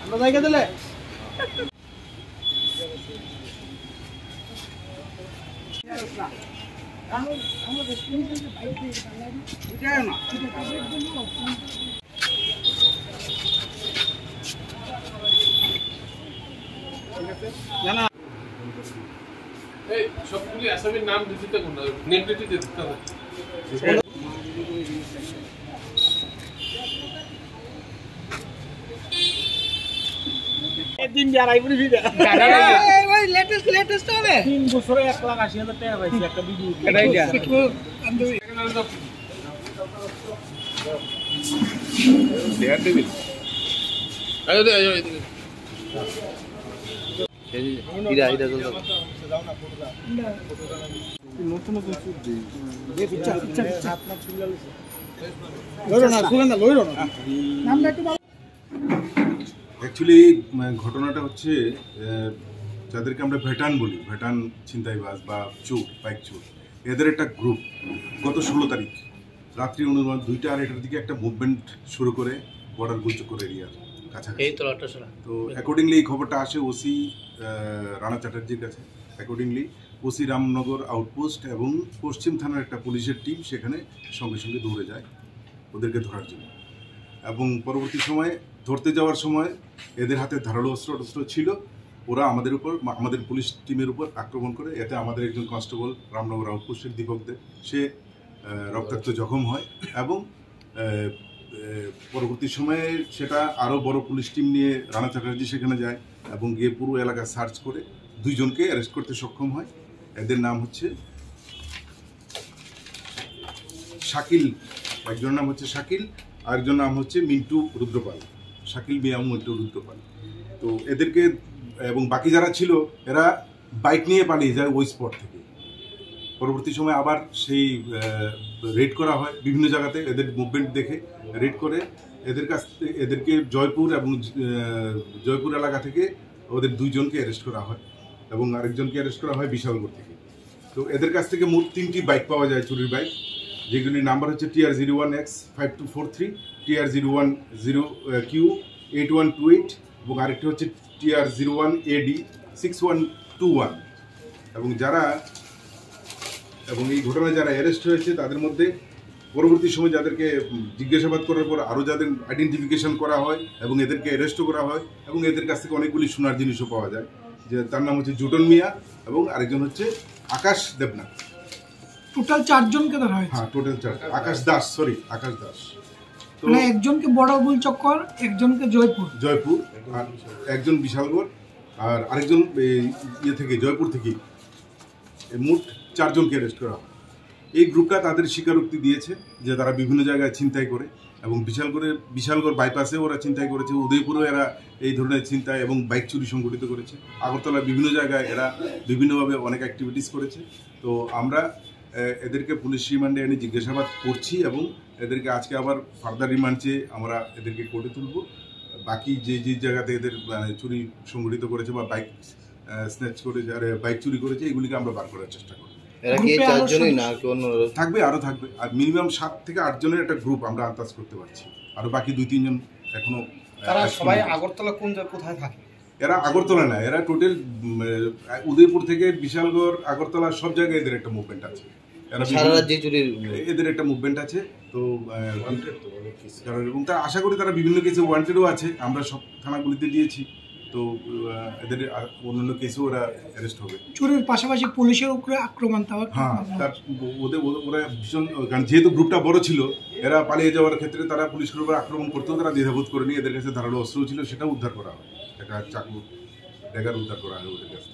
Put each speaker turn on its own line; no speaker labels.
আমরা জায়গা দিলে
সবগুলি আসামির নাম দিতে কোন নেম দিতে দিতে হবে
দিন যারাই বলি ভিডিও ওই লেটেস্ট হবে 3 বছরে 1,80,000 টাকা পাইছি একটা ভিডিও এটাই দিয়া
দেয়ার টেবিল আয় দে আয়
ইরা চলতে
নতুন নতুন সুদ দেই এই পিচ্চা আপনা চুলা লইছে লইরো না সুগন্ধ লইরো না নামটা একটু
অ্যাকচুয়ালি ঘটনাটা হচ্ছে যাদেরকে আমরা ভেটান বলি, ভেটান ছিনতাইবাজ বা চোর, বাইক চোর, এদের একটা গ্রুপ গত 16 তারিখ রাত্রি অনুমান 2টা আর 2টার দিকে একটা মুভমেন্ট শুরু করে বর্ডার গুলচক্কর এরিয়ার কাছাকাছি। তো অ্যাকর্ডিংলি এই খবরটা আসে ওসি রানা চ্যাটার্জির কাছে। অ্যাকর্ডিংলি ওসি রামনগর আউটপোস্ট এবং পশ্চিম থানার একটা পুলিশের টিম সেখানে সঙ্গে সঙ্গে দৌড়ে যায় ওদেরকে ধরার জন্য, এবং পরবর্তী সময়ে ধরতে যাওয়ার সময় এদের হাতে ধারালো অস্ত্র ছিল। ওরা আমাদের পুলিশ টিমের উপর আক্রমণ করে, এতে আমাদের একজন কনস্টেবল রামনগর আউটপোস্টের দীপক দে সে রক্তাক্ত জখম হয়, এবং পরবর্তী সময়ে সেটা আরও বড় পুলিশ টিম নিয়ে রানা চ্যাটার্জি সেখানে যায় এবং গিয়ে পুরো এলাকা সার্চ করে 2 জনকে অ্যারেস্ট করতে সক্ষম হয়। এদের নাম হচ্ছে শাকিল, একজনের নাম হচ্ছে শাকিল, আরেকজন নাম হচ্ছে মিন্টু রুদ্রপাল, শাকিল মিয়া মিন্টু রুদ্রপাল। তো এদেরকে এবং বাকি যারা ছিল এরা বাইক নিয়ে পালিয়ে যায় ওই স্পট থেকে। পরবর্তী সময় আবার সেই রেড করা হয় বিভিন্ন জায়গাতে, এদের মুভমেন্ট দেখে রেড করে এদেরকে জয়পুর এবং জয়পুর এলাকা থেকে ওদের 2 জনকে অ্যারেস্ট করা হয় এবং আরেকজনকে অ্যারেস্ট করা হয় বিশালগড় থেকে। তো এদের কাছ থেকে মোট 3টি বাইক পাওয়া যায়, চুরির বাইক, যেগুলির নাম্বার হচ্ছে TR01X5243, TR010Q8128 এবং আরেকটি হচ্ছে TR01AD6121। এবং এই ঘটনায় যারা অ্যারেস্ট হয়েছে তাদের মধ্যে পরবর্তী সময় যাদেরকে জিজ্ঞাসাবাদ করার পর আরও যাদের আইডেন্টিফিকেশন করা হয় এবং এদেরকে অ্যারেস্টও করা হয় এবং এদের কাছ থেকে অনেকগুলি সোনার জিনিসও পাওয়া যায়, যে তার নাম হচ্ছে জুটন মিয়া এবং আরেকজন হচ্ছে আকাশ দেবনাথ।
টোটাল 4 জনকে ধরা হয়েছে।
হ্যাঁ, টোটাল 4। আকাশ দাস। তো
একজনকে বর্ডার গুলচক্কর, একজনকে জয়পুর,
আর একজন বিশালগড়, আর আরেকজন জয়পুর থেকে, মোট 4 জনকে অ্যারেস্ট করা হয়। এই গ্রুপটা তাদের স্বীকারোক্তি দিয়েছে যে তারা বিভিন্ন জায়গায় ছিনতাই করে, এবং বিশালগড় বাইপাসে ওরা ছিনতাই করেছে, উদয়পুরেও এরা এই ধরনের ছিনতাই এবং বাইক চুরি সংগঠিত করেছে, আগরতলার বিভিন্ন জায়গায় এরা বিভিন্নভাবে অনেক অ্যাক্টিভিটিস করেছে। তো আমরা এদেরকে পুলিশ রিমান্ডে এনে জিজ্ঞাসাবাদ করছি এবং এদেরকে আজকে আবার ফার্দার রিমান্ড চেয়ে আমরা এদেরকে কোর্টে তুলব। বাকি যে জায়গাতে এদের চুরি সংগঠিত করেছে বা বাইক স্ন্যাচ করেছে আর বাইক চুরি করেছে, এগুলিকে আমরা বার করার চেষ্টা করব। থাকবে, আরও থাকবে, আর মিনিমাম 7 থেকে 8 জনের একটা গ্রুপ আমরা আন্দাজ করতে পারছি। আরও বাকি 2-3 জন এখনো।
তারা সবাই আগরতলা কোথায় থাকে?
এরা আগরতলা না, এরা টোটাল উদয়পুর থেকে বিশালগড়, আগরতলা সব জায়গায় এদের একটা মুভমেন্ট আছে, এদের একটা মুভমেন্ট আছে। তো এবং তারা আশা করি তারা বিভিন্ন কেসে ওয়ান্টেডও আছে, আমরা সব থানাগুলিতে দিয়েছি। তো এদের অন্যান্য কেসেও ওরা অ্যারেস্ট হবে।
চোরের পাশাপাশি পুলিশের উপরে আক্রমণ,
হ্যাঁ, ওরা ভীষণ, কারণ যেহেতু গ্রুপটা বড় ছিল, এরা পালিয়ে যাওয়ার ক্ষেত্রে তারা পুলিশের উপর আক্রমণ করতেও তারা দ্বিধাবোধ করেনি। এদের কাছে ধারালো অস্ত্র ছিল, সেটাও উদ্ধার করা হয়, একটা চাকু ড্যাগার উদ্ধার করা হয় ওদের কাছে।